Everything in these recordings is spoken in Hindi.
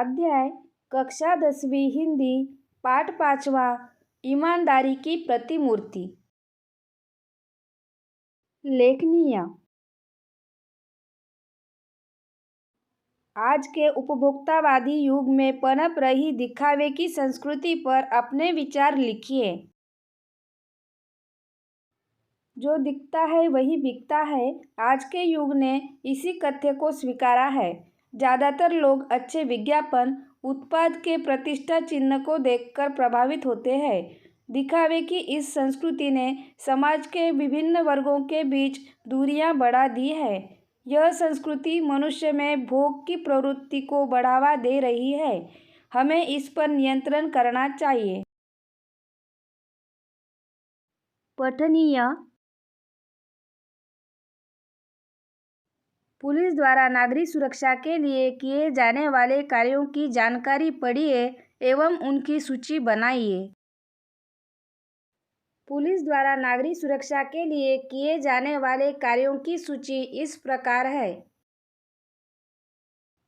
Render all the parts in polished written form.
स्वाध्याय कक्षा 10वीं हिंदी पाठ 5वां ईमानदारी की प्रतिमूर्ति। लेखनीय। आज के उपभोक्तावादी युग में पनप रही दिखावे की संस्कृति पर अपने विचार लिखिए। जो दिखता है वही बिकता है। आज के युग ने इसी कथ्य को स्वीकारा है। ज़्यादातर लोग अच्छे विज्ञापन, उत्पाद के प्रतिष्ठा चिन्ह को देखकर प्रभावित होते हैं। दिखावे की इस संस्कृति ने समाज के विभिन्न वर्गों के बीच दूरियां बढ़ा दी है। यह संस्कृति मनुष्य में भोग की प्रवृत्ति को बढ़ावा दे रही है। हमें इस पर नियंत्रण करना चाहिए। पठनीय। पुलिस द्वारा नागरिक सुरक्षा के लिए किए जाने वाले कार्यों की जानकारी पढ़िए एवं उनकी सूची बनाइए। पुलिस द्वारा नागरिक सुरक्षा के लिए किए जाने वाले कार्यों की सूची इस प्रकार है।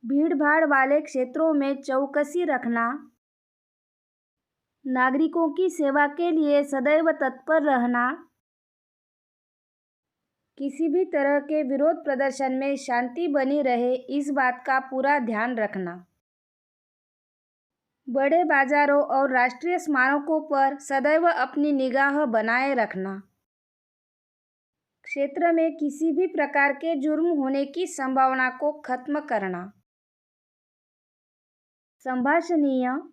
भीड़-भाड़ वाले क्षेत्रों में चौकसी रखना, नागरिकों की सेवा के लिए सदैव तत्पर रहना, किसी भी तरह के विरोध प्रदर्शन में शांति बनी रहे इस बात का पूरा ध्यान रखना, बड़े बाजारों और राष्ट्रीय स्मारकों पर सदैव अपनी निगाह बनाए रखना, क्षेत्र में किसी भी प्रकार के जुर्म होने की संभावना को खत्म करना। संभाषणीय।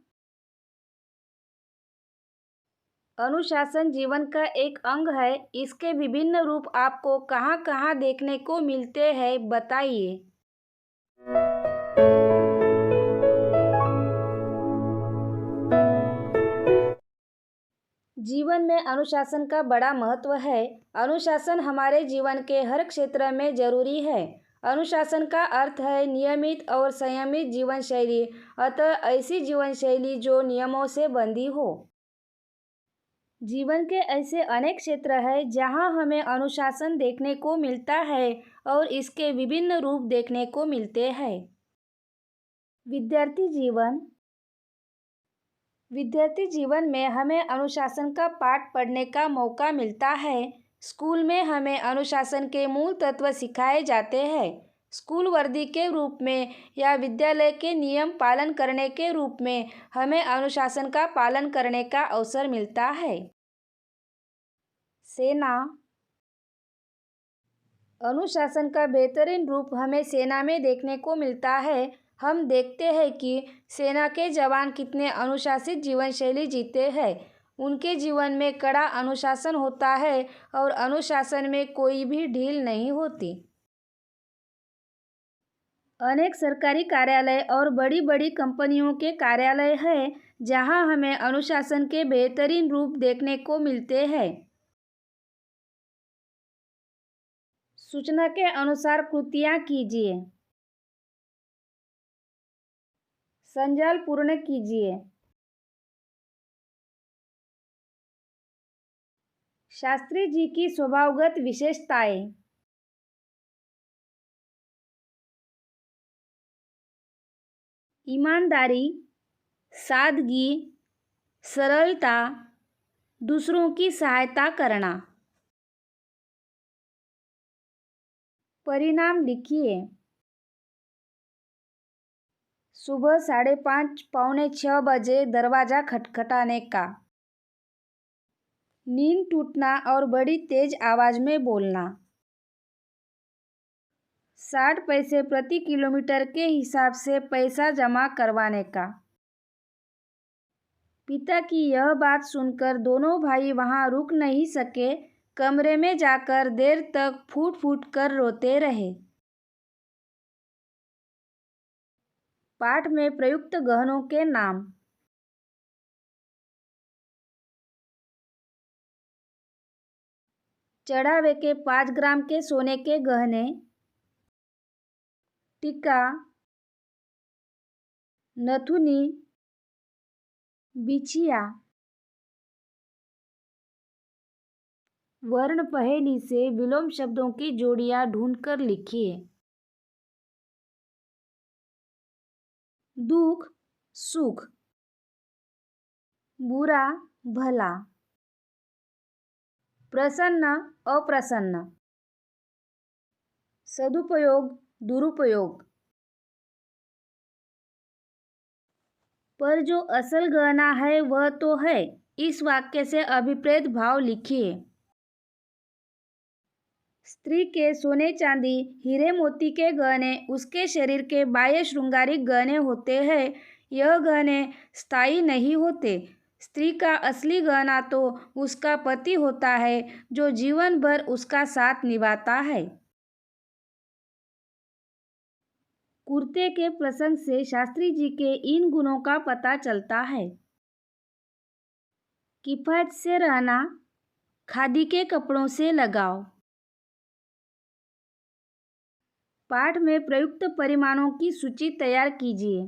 अनुशासन जीवन का एक अंग है। इसके विभिन्न रूप आपको कहाँ-कहाँ देखने को मिलते हैं, बताइए। जीवन में अनुशासन का बड़ा महत्व है। अनुशासन हमारे जीवन के हर क्षेत्र में जरूरी है। अनुशासन का अर्थ है नियमित और संयमित जीवन शैली, अतः ऐसी जीवन शैली जो नियमों से बंधी हो। जीवन के ऐसे अनेक क्षेत्र हैं जहां हमें अनुशासन देखने को मिलता है और इसके विभिन्न रूप देखने को मिलते हैं। विद्यार्थी जीवन। विद्यार्थी जीवन में हमें अनुशासन का पाठ पढ़ने का मौका मिलता है। स्कूल में हमें अनुशासन के मूल तत्व सिखाए जाते हैं। स्कूल वर्दी के रूप में या विद्यालय के नियम पालन करने के रूप में हमें अनुशासन का पालन करने का अवसर मिलता है। सेना। अनुशासन का बेहतरीन रूप हमें सेना में देखने को मिलता है। हम देखते हैं कि सेना के जवान कितने अनुशासित जीवन शैली जीते हैं। उनके जीवन में कड़ा अनुशासन होता है और अनुशासन में कोई भी ढील नहीं होती। अनेक सरकारी कार्यालय और बड़ी-बड़ी कंपनियों के कार्यालय हैं जहां हमें अनुशासन के बेहतरीन रूप देखने को मिलते हैं। सूचना के अनुसार कृतियां कीजिए। संजाल पूर्ण कीजिए। शास्त्री जी की स्वभावगत विशेषताएं। ईमानदारी, सादगी, सरलता, दूसरों की सहायता करना। परिणाम लिखिए। सुबह 5:30 पौने 6 बजे दरवाजा खटखटाने का। नींद टूटना और बड़ी तेज आवाज में बोलना। 60 पैसे प्रति किलोमीटर के हिसाब से पैसा जमा करवाने का। पिता की यह बात सुनकर दोनों भाई वहां रुक नहीं सके, कमरे में जाकर देर तक फूट-फूट कर रोते रहे। पाठ में प्रयुक्त गहनों के नाम। चढ़ावे के 5 ग्राम के सोने के गहने। टीका, नथुनी, बिछिया। वर्ण पहेली से विलोम शब्दों की जोड़ियां ढूंढकर लिखिए। दुख सुख, बुरा भला, प्रसन्न अप्रसन्न, सदुपयोग दुरुपयोग। पर जो असल गहना है वह तो है। इस वाक्य से अभिप्रेत भाव लिखिए। स्त्री के सोने चांदी हीरे मोती के गहने उसके शरीर के बाह्य श्रृंगारिक गहने होते हैं। यह गहने स्थायी नहीं होते। स्त्री का असली गहना तो उसका पति होता है जो जीवन भर उसका साथ निभाता है। कुर्ते के प्रसंग से शास्त्री जी के इन गुणों का पता चलता है। किफायत से रहना, खादी के कपड़ों से लगाव। पाठ में प्रयुक्त परिमाणों की सूची तैयार कीजिए।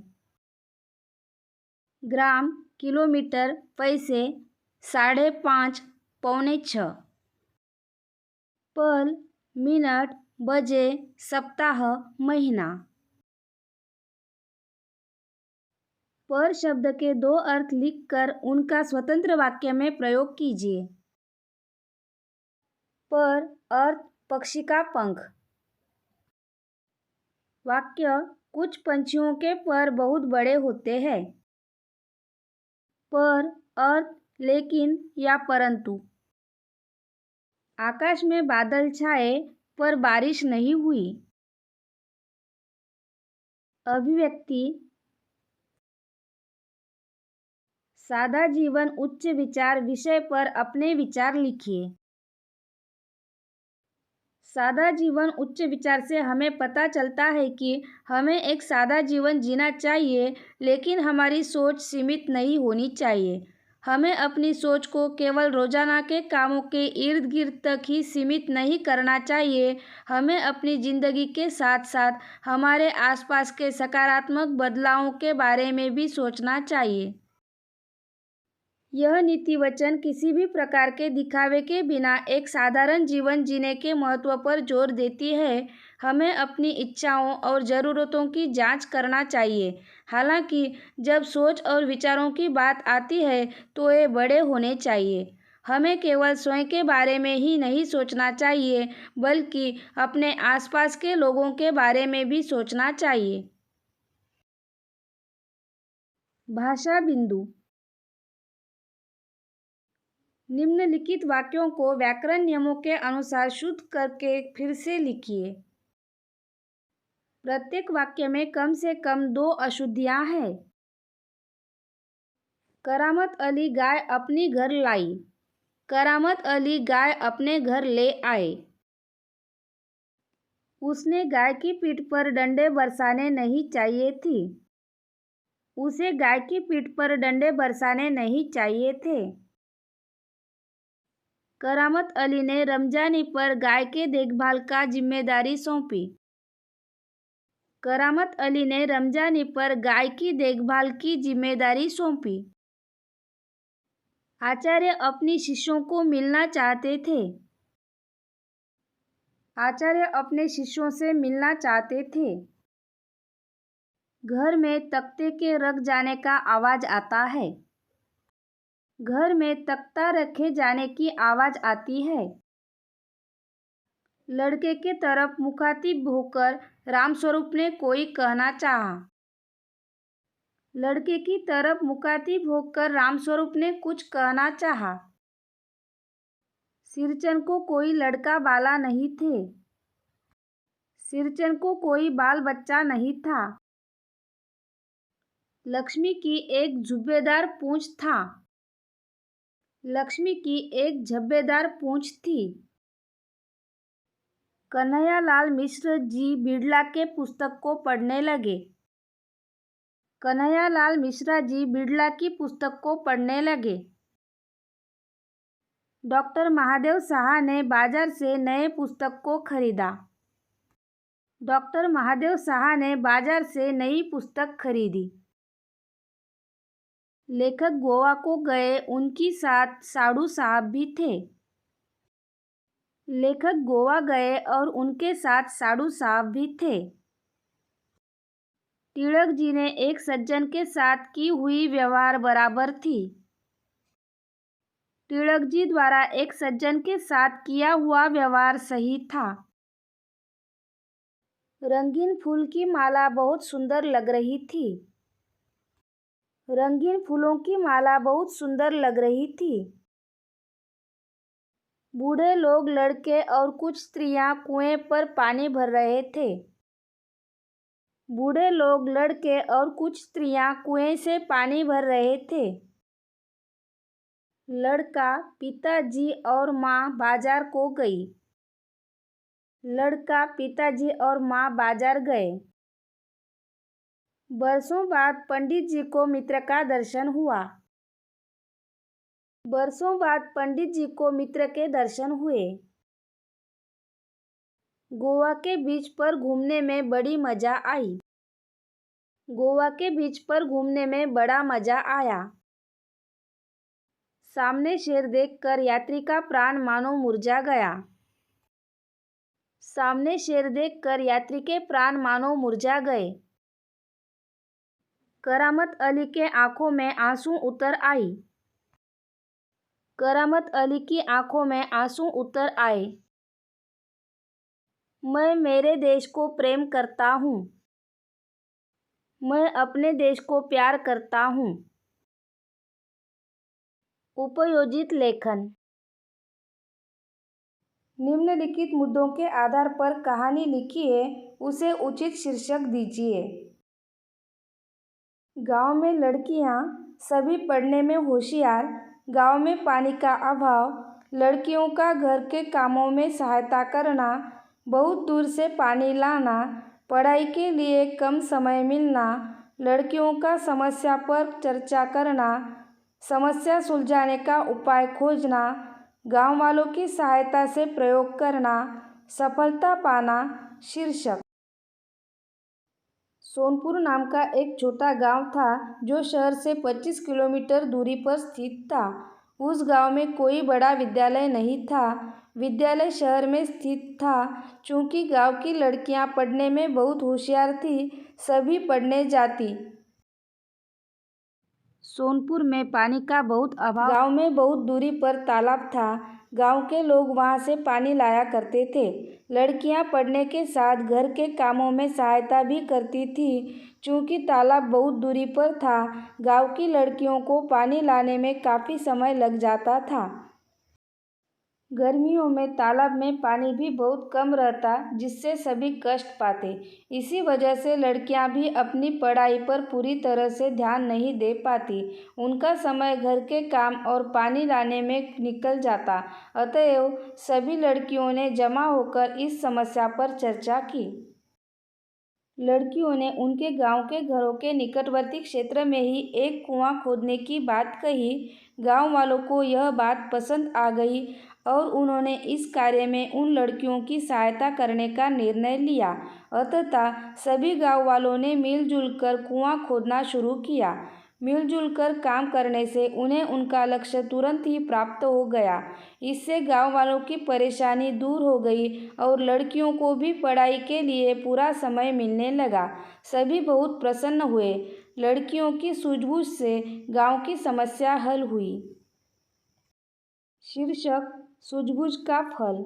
ग्राम, किलोमीटर, पैसे, 5.5, पौने 6। पल, मिनट, बजे, सप्ताह, महीना। पर शब्द के 2 अर्थ लिखकर उनका स्वतंत्र वाक्य में प्रयोग कीजिए। पर अर्थ पक्षी का पंख। वाक्य कुछ पंछियों के पर बहुत बड़े होते हैं। पर अर्थ लेकिन या परंतु। आकाश में बादल छाए पर बारिश नहीं हुई। अभिव्यक्ति सादा जीवन उच्च विचार विषय पर अपने विचार लिखिए। सादा जीवन उच्च विचार से हमें पता चलता है कि हमें एक सादा जीवन जीना चाहिए, लेकिन हमारी सोच सीमित नहीं होनी चाहिए। हमें अपनी सोच को केवल रोजाना के कामों के इर्द गिर्द तक ही सीमित नहीं करना चाहिए। हमें अपनी जिंदगी के साथ साथ हमारे आसपास के सकारात्मक बदलावों के बारे में भी सोचना चाहिए। यह नीति वचन किसी भी प्रकार के दिखावे के बिना एक साधारण जीवन जीने के महत्व पर जोर देती है। हमें अपनी इच्छाओं और ज़रूरतों की जांच करना चाहिए। हालांकि जब सोच और विचारों की बात आती है तो ये बड़े होने चाहिए। हमें केवल स्वयं के बारे में ही नहीं सोचना चाहिए, बल्कि अपने आसपास के लोगों के बारे में भी सोचना चाहिए। भाषा बिंदु। निम्नलिखित वाक्यों को व्याकरण नियमों के अनुसार शुद्ध करके फिर से लिखिए। प्रत्येक वाक्य में कम से कम 2 अशुद्धियां हैं। करामत अली गाय अपनी घर लाई। करामत अली गाय अपने घर ले आए। उसने गाय की पीठ पर डंडे बरसाने नहीं चाहिए थी। उसे गाय की पीठ पर डंडे बरसाने नहीं चाहिए थे। करामत अली ने रमजानी पर गाय के देखभाल का जिम्मेदारी सौंपी। करामत अली ने रमजानी पर गाय की देखभाल की जिम्मेदारी सौंपी। आचार्य अपनी शिष्यों को मिलना चाहते थे। आचार्य अपने शिष्यों से मिलना चाहते थे। घर में तख्ते के रख जाने का आवाज आता है। घर में तख्ता रखे जाने की आवाज आती है। लड़के के तरफ मुखातिब होकर रामस्वरूप ने कोई कहना चाहा। लड़के की तरफ मुखातिब होकर रामस्वरूप ने कुछ कहना चाहा। सिरचन को कोई लड़का बाला नहीं थे। सिरचन को कोई बाल बच्चा नहीं था। लक्ष्मी की एक झुब्बेदार पूंछ था। लक्ष्मी की एक झब्बेदार पूंछ थी। कन्हैयालाल मिश्र जी बिड़ला के पुस्तक को पढ़ने लगे। कन्हैयालाल मिश्रा जी बिड़ला की पुस्तक को पढ़ने लगे। डॉक्टर महादेव साहा ने बाजार से नए पुस्तक को खरीदा। डॉक्टर महादेव साहा ने बाजार से नई पुस्तक खरीदी। लेखक गोवा को गए, उनकी साथ साधु साहब भी थे। लेखक गोवा गए और उनके साथ साधु साहब भी थे। तिलक जी ने एक सज्जन के साथ की हुई व्यवहार बराबर थी। तिलक जी द्वारा एक सज्जन के साथ किया हुआ व्यवहार सही था। रंगीन फूल की माला बहुत सुंदर लग रही थी। रंगीन फूलों की माला बहुत सुंदर लग रही थी। बूढ़े लोग, लड़के और कुछ स्त्रियां कुएं पर पानी भर रहे थे। बूढ़े लोग, लड़के और कुछ स्त्रियां कुएं से पानी भर रहे थे। लड़का, पिताजी और माँ बाजार को गई। लड़का, पिताजी और माँ बाजार गए। बरसों बाद पंडित जी को मित्र का दर्शन हुआ। बरसों बाद पंडित जी को मित्र के दर्शन हुए। गोवा के बीच पर घूमने में बड़ी मजा आई। गोवा के बीच पर घूमने में बड़ा मजा आया। सामने शहर देखकर यात्री का प्राण मानो मुरझा गया। सामने शहर देखकर यात्री के प्राण मानो मुरझा गए। करामत अली के आंखों में आंसू उतर आई। करामत अली की आंखों में आंसू उतर आए। मैं मेरे देश को प्रेम करता हूँ। मैं अपने देश को प्यार करता हूँ। उपयोजित लेखन। निम्नलिखित मुद्दों के आधार पर कहानी लिखिए, उसे उचित शीर्षक दीजिए। गांव में लड़कियां सभी पढ़ने में होशियार। गांव में पानी का अभाव, लड़कियों का घर के कामों में सहायता करना, बहुत दूर से पानी लाना, पढ़ाई के लिए कम समय मिलना, लड़कियों का समस्या पर चर्चा करना, समस्या सुलझाने का उपाय खोजना, गांव वालों की सहायता से प्रयोग करना, सफलता पाना। शीर्षक। सोनपुर नाम का एक छोटा गांव था जो शहर से 25 किलोमीटर दूरी पर स्थित था। उस गांव में कोई बड़ा विद्यालय नहीं था। विद्यालय शहर में स्थित था। चूंकि गांव की लड़कियां पढ़ने में बहुत होशियार थीं, सभी पढ़ने जाती। सोनपुर में पानी का बहुत अभाव। गांव में बहुत दूरी पर तालाब था। गांव के लोग वहां से पानी लाया करते थे। लड़कियां पढ़ने के साथ घर के कामों में सहायता भी करती थीं। चूंकि तालाब बहुत दूरी पर था, गांव की लड़कियों को पानी लाने में काफ़ी समय लग जाता था। गर्मियों में तालाब में पानी भी बहुत कम रहता, जिससे सभी कष्ट पाते। इसी वजह से लड़कियां भी अपनी पढ़ाई पर पूरी तरह से ध्यान नहीं दे पाती। उनका समय घर के काम और पानी लाने में निकल जाता। अतएव सभी लड़कियों ने जमा होकर इस समस्या पर चर्चा की। लड़कियों ने उनके गांव के घरों के निकटवर्ती क्षेत्र में ही एक कुआं खोदने की बात कही। गांव वालों को यह बात पसंद आ गई और उन्होंने इस कार्य में उन लड़कियों की सहायता करने का निर्णय लिया। अंततः सभी गांव वालों ने मिलजुल कर कुआं खोदना शुरू किया। मिलजुल कर काम करने से उन्हें उनका लक्ष्य तुरंत ही प्राप्त हो गया। इससे गांव वालों की परेशानी दूर हो गई और लड़कियों को भी पढ़ाई के लिए पूरा समय मिलने लगा। सभी बहुत प्रसन्न हुए। लड़कियों की सूझबूझ से गांव की समस्या हल हुई। शीर्षक। सूझबूझ का फल।